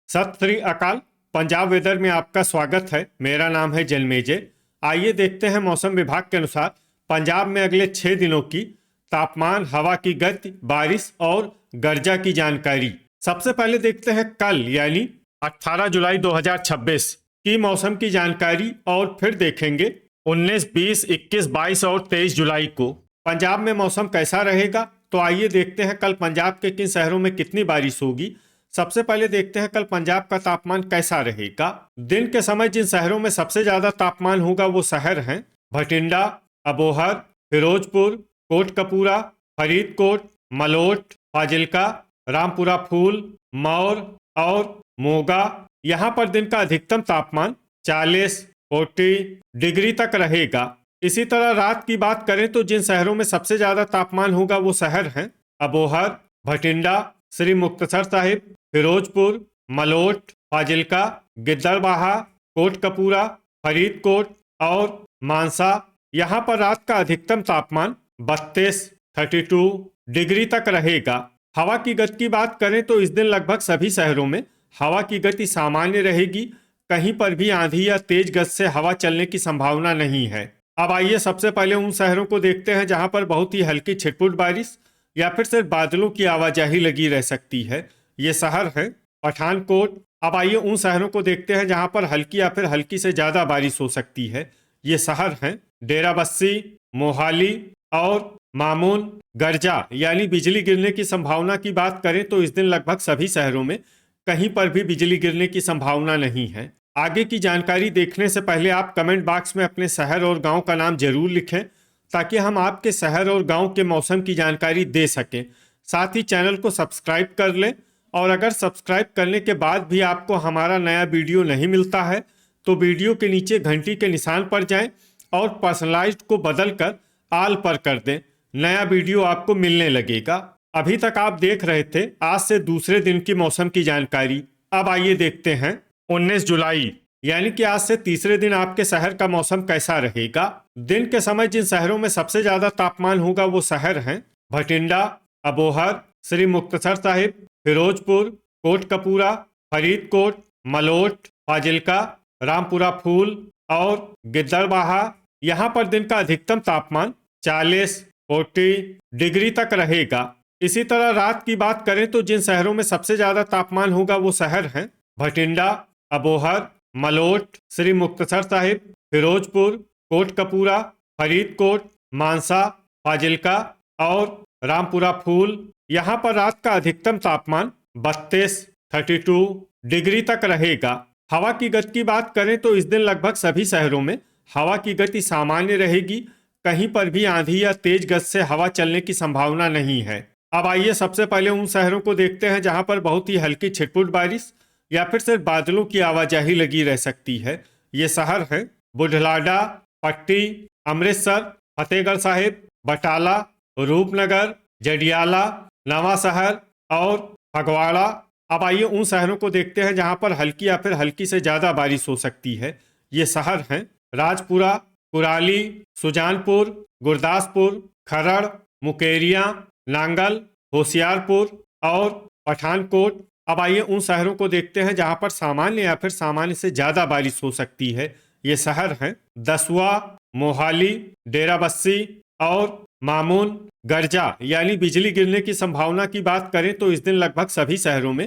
सत श्री अकाल। पंजाब वेदर में आपका स्वागत है। मेरा नाम है जन्मेजय। आइए देखते हैं मौसम विभाग के अनुसार पंजाब में अगले 6 दिनों की तापमान, हवा की गति, बारिश और गर्जा की जानकारी। सबसे पहले देखते हैं कल यानी 18 जुलाई 2026 की मौसम की जानकारी और फिर देखेंगे 19, 20, 21, 22 और 23 जुलाई को पंजाब में मौसम कैसा रहेगा। तो आइए देखते हैं कल पंजाब के किन शहरों में कितनी बारिश होगी। सबसे पहले देखते हैं कल पंजाब का तापमान कैसा रहेगा। दिन के समय जिन शहरों में सबसे ज्यादा तापमान होगा वो शहर हैं भटिंडा, अबोहर, फिरोजपुर, कोटकपूरा, फरीदकोट, मलोट, फाजिल्का, रामपुरा फूल, मौर और मोगा। यहाँ पर दिन का अधिकतम तापमान 40 डिग्री तक रहेगा। इसी तरह रात की बात करें तो जिन शहरों में सबसे ज्यादा तापमान होगा वो शहर हैं अबोहर, भटिंडा, श्री मुक्तसर साहिब, फिरोजपुर, मलोट, फाजिल्का, गिद्दड़बाहा, कोटकपूरा, फरीदकोट और मानसा। यहाँ पर रात का अधिकतम तापमान 32 डिग्री तक रहेगा। हवा की गति की बात करें तो इस दिन लगभग सभी शहरों में हवा की गति सामान्य रहेगी। कहीं पर भी आंधी या तेज गति से हवा चलने की संभावना नहीं है। अब आइए सबसे पहले उन शहरों को देखते हैं जहां पर बहुत ही हल्की छिटपुट बारिश या फिर सिर्फ बादलों की आवाजाही लगी रह सकती है। ये शहर है पठानकोट। अब आइए उन शहरों को देखते हैं जहां पर हल्की या फिर हल्की से ज्यादा बारिश हो सकती है। ये शहर हैं डेराबस्सी, मोहाली और मामून। गर्जा यानी बिजली गिरने की संभावना की बात करें तो इस दिन लगभग सभी शहरों में कहीं पर भी बिजली गिरने की संभावना नहीं है। आगे की जानकारी देखने से पहले आप कमेंट बॉक्स में अपने शहर और गांव का नाम जरूर लिखें ताकि हम आपके शहर और गांव के मौसम की जानकारी दे सकें। साथ ही चैनल को सब्सक्राइब कर लें और अगर सब्सक्राइब करने के बाद भी आपको हमारा नया वीडियो नहीं मिलता है तो वीडियो के नीचे घंटी के निशान पर जाएं और पर्सनलाइज्ड को बदलकर आल पर कर दें। नया वीडियो आपको मिलने लगेगा। अभी तक आप देख रहे थे आज से दूसरे दिन की मौसम की जानकारी। अब आइए देखते हैं 19 जुलाई यानी कि आज से तीसरे दिन आपके शहर का मौसम कैसा रहेगा। दिन के समय जिन शहरों में सबसे ज्यादा तापमान होगा वो शहर हैं भटिंडा, अबोहर, श्री मुक्तसर साहिब, फिरोजपुर, कोटकपूरा, फरीदकोट, मलोट, फाजिल्का, रामपुरा फूल और गिद्दड़बाहा। यहाँ पर दिन का अधिकतम तापमान 40 डिग्री तक रहेगा। इसी तरह रात की बात करें तो जिन शहरों में सबसे ज्यादा तापमान होगा वो शहर हैं भटिंडा, अबोहर, मलोट, श्री मुक्तसर साहिब, फिरोजपुर, कोटकपूरा, फरीदकोट, मानसा, फाजिल्का और रामपुरा फूल। यहाँ पर रात का अधिकतम तापमान 32 डिग्री तक रहेगा। हवा की गति की बात करें तो इस दिन लगभग सभी शहरों में हवा की गति सामान्य रहेगी। कहीं पर भी आंधी या तेज गति से हवा चलने की संभावना नहीं है। अब आइए सबसे पहले उन शहरों को देखते हैं जहां पर बहुत ही हल्की छिटपुट बारिश या फिर सिर्फ बादलों की आवाजाही लगी रह सकती है। ये शहर है बुढ़लाडा, पट्टी, अमृतसर, फतेहगढ़ साहिब, बटाला, रूपनगर, जडियाला, नवा शहर और फगवाड़ा। अब आइए उन शहरों को देखते हैं जहां पर हल्की या फिर हल्की से ज्यादा बारिश हो सकती है। ये शहर हैं राजपुरा, कुराली, सुजानपुर, गुरदासपुर, खरड़, मुकेरिया, नांगल, होशियारपुर और पठानकोट। अब आइए उन शहरों को देखते हैं जहां पर सामान्य या फिर सामान्य से ज्यादा बारिश हो सकती है। ये शहर हैं दसुआ, मोहाली, डेराबस्सी और मामून। गर्जा यानी बिजली गिरने की संभावना की बात करें तो इस दिन लगभग सभी शहरों में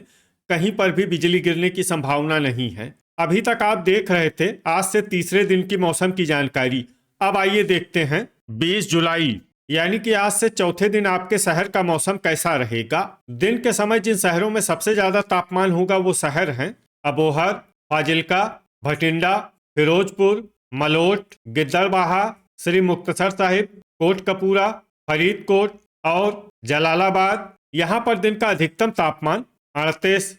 कहीं पर भी बिजली गिरने की संभावना नहीं है। अभी तक आप देख रहे थे आज से तीसरे दिन की मौसम की जानकारी। अब आइए देखते हैं 20 जुलाई यानी कि आज से चौथे दिन आपके शहर का मौसम कैसा रहेगा। दिन के समय जिन शहरों में सबसे ज्यादा तापमान होगा वो शहर हैं अबोहर, फाजिल्का, भटिंडा, फिरोजपुर, मलोट, गिद्दड़बाहा, श्री मुक्तसर साहिब, कोटकपूरा, फरीदकोट और जलालाबाद। यहाँ पर दिन का अधिकतम तापमान 38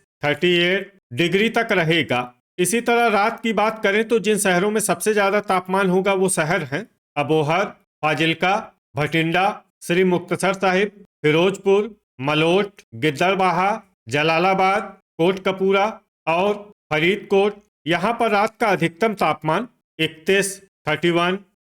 डिग्री तक रहेगा। इसी तरह रात की बात करें तो जिन शहरों में सबसे ज्यादा तापमान होगा वो शहर हैं अबोहर, फाजिल्का, भटिंडा, श्री मुक्तसर साहिब, फिरोजपुर, मलोट, गिद्दड़बाहा, जलालाबाद, कोटकपूरा और फरीदकोट। यहाँ पर रात का अधिकतम तापमान 31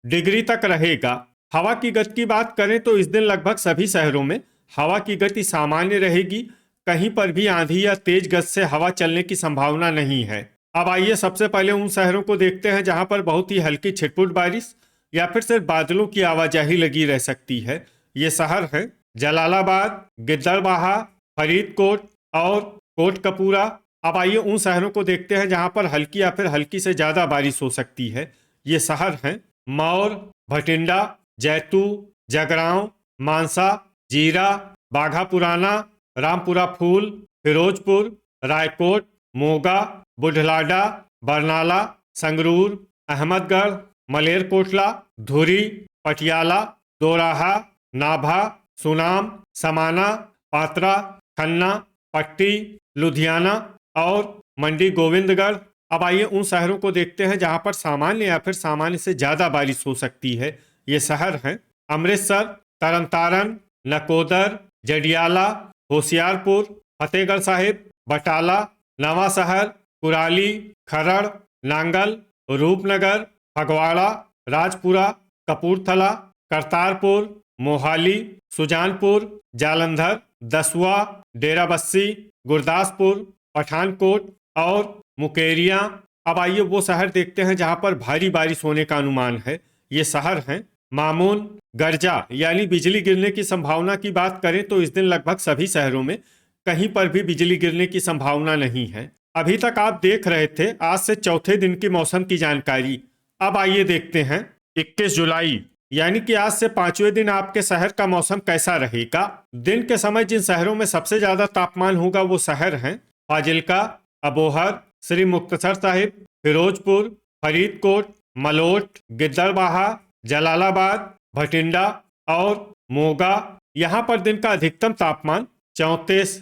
डिग्री तक रहेगा। हवा की गति की बात करें तो इस दिन लगभग सभी शहरों में हवा की गति सामान्य रहेगी। कहीं पर भी आंधी या तेज गज से हवा चलने की संभावना नहीं है। अब आइए सबसे पहले उन शहरों को देखते हैं जहां पर बहुत ही हल्की छिटपुट बारिश या फिर सिर्फ बादलों की आवाजाही लगी रह सकती है। ये शहर हैं जलालाबाद, गिद्दड़बाहा, फरीदकोट और कोटकपूरा। अब आइए उन शहरों को देखते हैं जहां पर हल्की या फिर हल्की से ज्यादा बारिश हो सकती है। ये शहर हैं मौर, भटिंडा, जैतू, जगरांव, मानसा, जीरा, बाघा पुराना, रामपुरा फूल, फिरोजपुर, रायकोट, मोगा, बुढ़लाडा, बरनाला, संगरूर, अहमदगढ़, मलेरकोटला, धुरी, पटियाला, दोराहा, नाभा, सुनाम, समाना, पात्रा, खन्ना, पट्टी, लुधियाना और मंडी गोविंदगढ़। अब आइए उन शहरों को देखते हैं जहां पर सामान्य या फिर सामान्य से ज्यादा बारिश हो सकती है। ये शहर हैं अमृतसर, तरनतारन, नकोदर, जडियाला, होशियारपुर, फतेहगढ़ साहिब, बटाला, नवा शहर, कुराली, खरड़, नांगल, रूपनगर, फगवाड़ा, राजपुरा, कपूरथला, करतारपुर, मोहाली, सुजानपुर, जालंधर, दसुआ, डेराबस्सी, गुरदासपुर, पठानकोट और मुकेरियां। अब आइए वो शहर देखते हैं जहां पर भारी बारिश होने का अनुमान है। ये शहर हैं मामून, गर्जा यानी बिजली गिरने की संभावना की बात करें तो इस दिन लगभग सभी शहरों में कहीं पर भी बिजली गिरने की संभावना नहीं है। अभी तक आप देख रहे थे आज से चौथे दिन की मौसम की जानकारी। अब आइए देखते हैं 21 जुलाई यानी कि आज से पांचवें दिन आपके शहर का मौसम कैसा रहेगा। दिन के समय जिन शहरों में सबसे ज्यादा तापमान होगा वो शहर हैं फाजिल्का, अबोहर, श्री मुक्तसर साहिब, फिरोजपुर, फरीदकोट, मलोट, गिद्दड़बाहा, जलालाबाद, भटिंडा और मोगा। यहाँ पर दिन का अधिकतम तापमान 34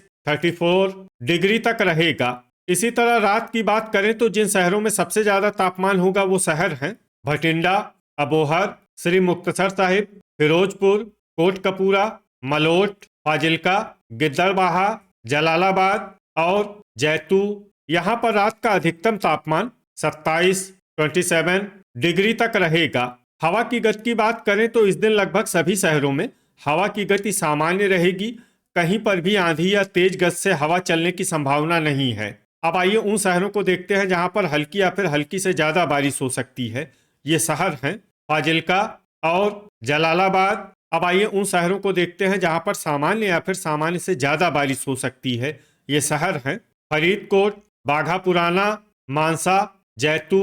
डिग्री तक रहेगा। इसी तरह रात की बात करें तो जिन शहरों में सबसे ज्यादा तापमान होगा वो शहर हैं भटिंडा, अबोहर, श्री मुक्तसर साहिब, फिरोजपुर, कोटकपूरा, मलोट, फाजिल्का, गिद्दड़बाहा, जलालाबाद और जैतू। यहाँ पर रात का अधिकतम तापमान 27 डिग्री तक रहेगा। हवा की गति की बात करें तो इस दिन लगभग सभी शहरों में हवा की गति सामान्य रहेगी। कहीं पर भी आंधी या तेज गति से हवा चलने की संभावना नहीं है। अब आइए उन शहरों को देखते हैं जहां पर हल्की या फिर हल्की से ज्यादा बारिश हो सकती है। ये शहर हैं फाजिल्का और जलालाबाद। अब आइए उन शहरों को देखते हैं जहां पर सामान्य या फिर सामान्य से ज्यादा बारिश हो सकती है। ये शहर हैं फरीदकोट, बाघा पुराना, मानसा, जैतू,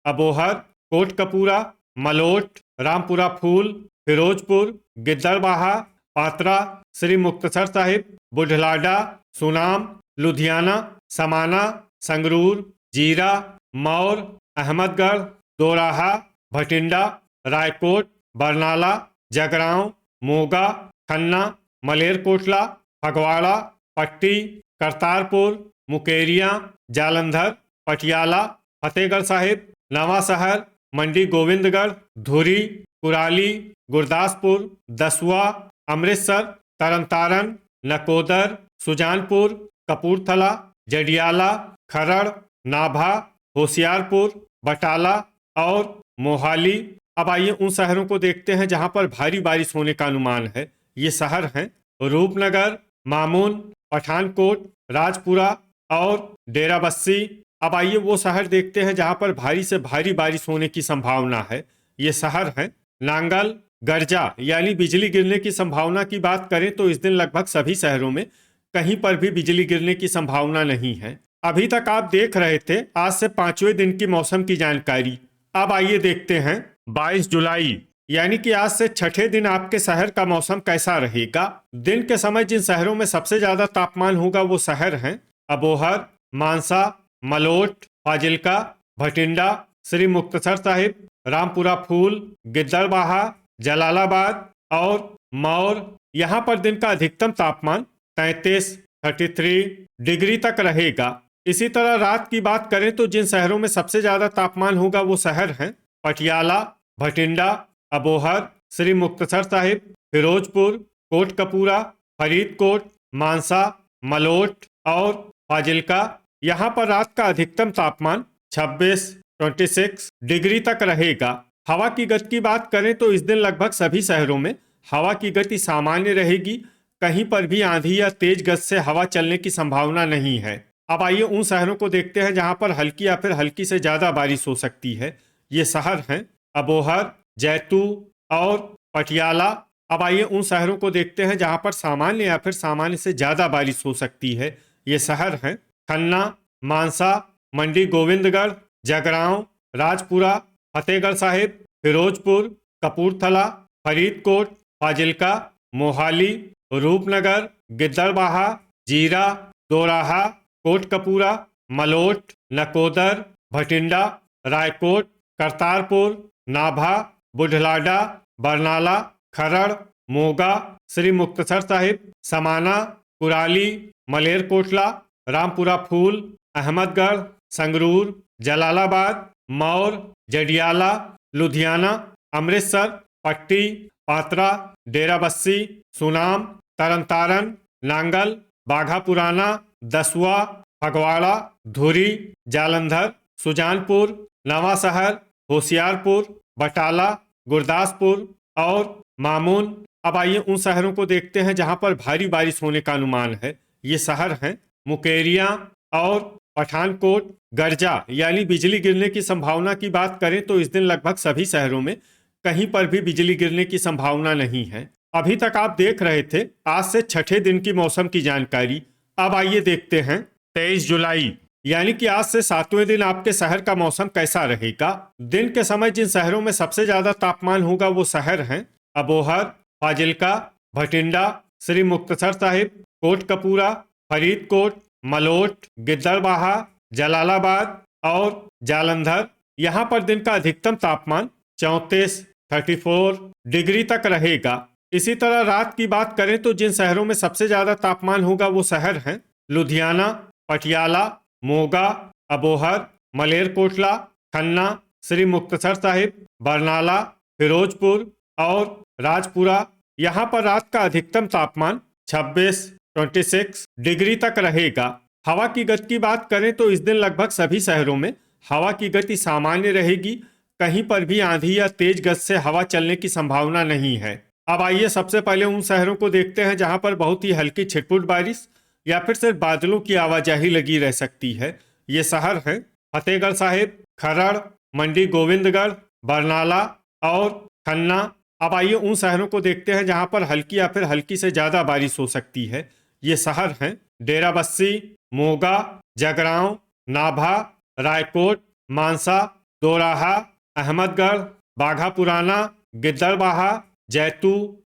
अबोहर, कोटकपूरा, मलोट, रामपुरा फूल, फिरोजपुर, गिद्दड़बाहा, पात्रा, श्री मुक्तसर साहिब, बुढ़लाडा, सुनाम, लुधियाना, समाना, संगरूर, जीरा, मौर, अहमदगढ़, दोराहा, भटिंडा, रायकोट, बरनाला, जगरांव, मोगा, खन्ना, मलेरकोटला, फगवाड़ा, पट्टी, करतारपुर, मुकेरियां, जालंधर, पटियाला, फतेहगढ़ साहिब, नवा शहर, मंडी गोविंदगढ़, धुरी, कुराली, गुरदासपुर, दसुआ, अमृतसर, तरनतारन, नकोदर, सुजानपुर, कपूरथला, जडियाला, खरड़, नाभा, होशियारपुर, बटाला और मोहाली। अब आइए उन शहरों को देखते हैं जहां पर भारी बारिश होने का अनुमान है। ये शहर हैं रूपनगर, मामून, पठानकोट, राजपुरा और डेराबस्सी। अब आइए वो शहर देखते हैं जहां पर भारी से भारी बारिश होने की संभावना है। ये शहर हैं नांगल, गर्जा यानी बिजली गिरने की संभावना की बात करें तो इस दिन लगभग सभी शहरों में कहीं पर भी बिजली गिरने की संभावना नहीं है। अभी तक आप देख रहे थे आज से पांचवें दिन की मौसम की जानकारी। अब आइए देखते हैं 22 जुलाई यानी कि आज से छठे दिन आपके शहर का मौसम कैसा रहेगा। दिन के समय जिन शहरों में सबसे ज्यादा तापमान होगा वो शहर हैं अबोहर, मानसा, मलोट, फाजिल्का, भटिंडा, श्री मुक्तसर साहिब, रामपुरा फूल, गिद्दड़बाहा, जलालाबाद और मौर। यहाँ पर दिन का अधिकतम तापमान 33 डिग्री तक रहेगा। इसी तरह रात की बात करें तो जिन शहरों में सबसे ज्यादा तापमान होगा वो शहर हैं पटियाला, भटिंडा, अबोहर, श्री मुक्तसर साहिब, फिरोजपुर, कोटकपूरा, फरीदकोट, मानसा, मलोट और फाजिल्का। यहाँ पर रात का अधिकतम तापमान 26 डिग्री तक रहेगा। हवा की गति की बात करें तो इस दिन लगभग सभी शहरों में हवा की गति सामान्य रहेगी। कहीं पर भी आंधी या तेज गज से हवा चलने की संभावना नहीं है। अब आइए उन शहरों को देखते हैं जहां पर हल्की या फिर हल्की से ज्यादा बारिश हो सकती है। ये शहर हैं अबोहर, जैतू और पटियाला। अब आइए उन शहरों को देखते हैं जहां पर सामान्य या फिर सामान्य से ज्यादा बारिश हो सकती है। ये शहर हैं खन्ना, मानसा, मंडी गोविंदगढ़, जगरांव, राजपुरा, फतेहगढ़ साहिब, फिरोजपुर, कपूरथला, फरीदकोट, फाजिल्का, मोहाली, रूपनगर, गिद्दड़बाहा, जीरा, दोराहा, कोटकपूरा, मलोट, नकोदर, भटिंडा, रायकोट, करतारपुर, नाभा, बुढ़लाडा, बरनाला, खरड़, मोगा, श्री मुक्तसर साहिब, समाना, कुराली, मलेरकोटला, रामपुरा फूल, अहमदगढ़, संगरूर, जलालाबाद, मौर, जडियाला, लुधियाना, अमृतसर, पट्टी, पात्रा, डेराबस्सी, सुनाम, तरनतारन, नांगल, बाघा पुराना, दसुआ, फगवाड़ा, धुरी, जालंधर, सुजानपुर, नवाशहर, होशियारपुर, बटाला, गुरदासपुर और मामून। अब आइए उन शहरों को देखते हैं जहां पर भारी बारिश होने का अनुमान है। ये शहर हैं मुकेरिया और पठानकोट। गर्जा यानी बिजली गिरने की संभावना की बात करें तो इस दिन लगभग सभी शहरों में कहीं पर भी बिजली गिरने की संभावना नहीं है। अभी तक आप देख रहे थे आज से छठे दिन की मौसम की जानकारी। अब आइए देखते हैं 23 जुलाई यानी कि आज से 7वें दिन आपके शहर का मौसम कैसा रहेगा। दिन के समय जिन शहरों में सबसे ज्यादा तापमान होगा वो शहर हैं अबोहर, फाजिल्का, भटिंडा, श्री मुक्तसर साहिब, कोटकपूरा, फरीदकोट, मलोट, गिद्दड़बाहा, जलालाबाद और जालंधर। यहाँ पर दिन का अधिकतम तापमान 34 डिग्री तक रहेगा। इसी तरह रात की बात करें तो जिन शहरों में सबसे ज्यादा तापमान होगा वो शहर हैं लुधियाना, पटियाला, मोगा, अबोहर, मलेरकोटला, खन्ना, श्री मुक्तसर साहिब, बरनाला, फिरोजपुर और राजपुरा। यहाँ पर रात का अधिकतम तापमान 26 डिग्री तक रहेगा। हवा की गति की बात करें तो इस दिन लगभग सभी शहरों में हवा की गति सामान्य रहेगी। कहीं पर भी आंधी या तेज गति से हवा चलने की संभावना नहीं है। अब आइए सबसे पहले उन शहरों को देखते हैं जहां पर बहुत ही हल्की छिटपुट बारिश या फिर सिर्फ बादलों की आवाजाही लगी रह सकती है। ये शहर हैं फतेहगढ़ साहिब, खरड़, मंडी गोविंदगढ़, बरनाला और खन्ना। अब आइए उन शहरों को देखते हैं जहां पर हल्की या फिर हल्की से ज्यादा बारिश हो सकती है। ये शहर हैं डेराबस्सी, मोगा, जगरांव, नाभा, रायकोट, मानसा, दोराहा, अहमदगढ़, बाघा पुराना, गिद्दड़बाहा, जैतू,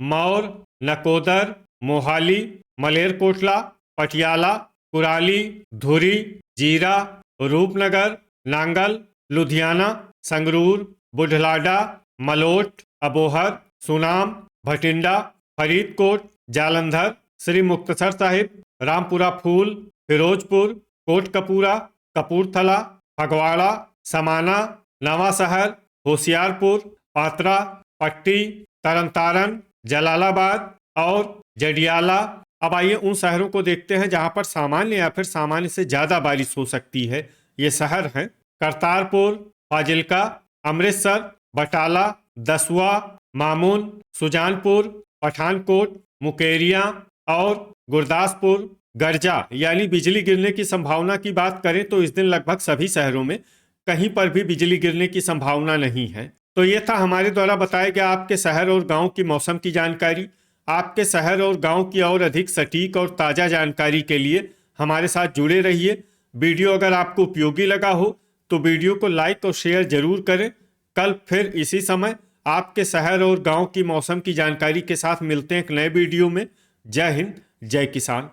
मौर, नकोदर, मोहाली, मलेरकोटला, पटियाला, कुराली, धुरी, जीरा, रूपनगर, नांगल, लुधियाना, संगरूर, बुढ़लाडा, मलोट, अबोहर, सुनाम, भटिंडा, फरीदकोट, जालंधर, श्री मुक्तसर साहिब, रामपुरा फूल, फिरोजपुर, कोटकपूरा, कपूरथला, फगवाड़ा, समाना, नवाशहर, होशियारपुर, पात्रा, पट्टी, तरनतारन, जलालाबाद और जडियाला। अब आइए उन शहरों को देखते हैं जहां पर सामान्य या फिर सामान्य से ज्यादा बारिश हो सकती है। ये शहर हैं करतारपुर, फाजिल्का, अमृतसर, बटाला, दसुआ, मामून, सुजानपुर, पठानकोट, मुकेरिया और गुरदासपुर। गर्जा यानी बिजली गिरने की संभावना की बात करें तो इस दिन लगभग सभी शहरों में कहीं पर भी बिजली गिरने की संभावना नहीं है। तो ये था हमारे द्वारा बताया गया आपके शहर और गांव की मौसम की जानकारी। आपके शहर और गांव की और अधिक सटीक और ताज़ा जानकारी के लिए हमारे साथ जुड़े रहिए। वीडियो अगर आपको उपयोगी लगा हो तो वीडियो को लाइक और शेयर जरूर करें। कल फिर इसी समय आपके शहर और गांव की मौसम की जानकारी के साथ मिलते हैं एक नए वीडियो में। जय हिंद, जय किसान।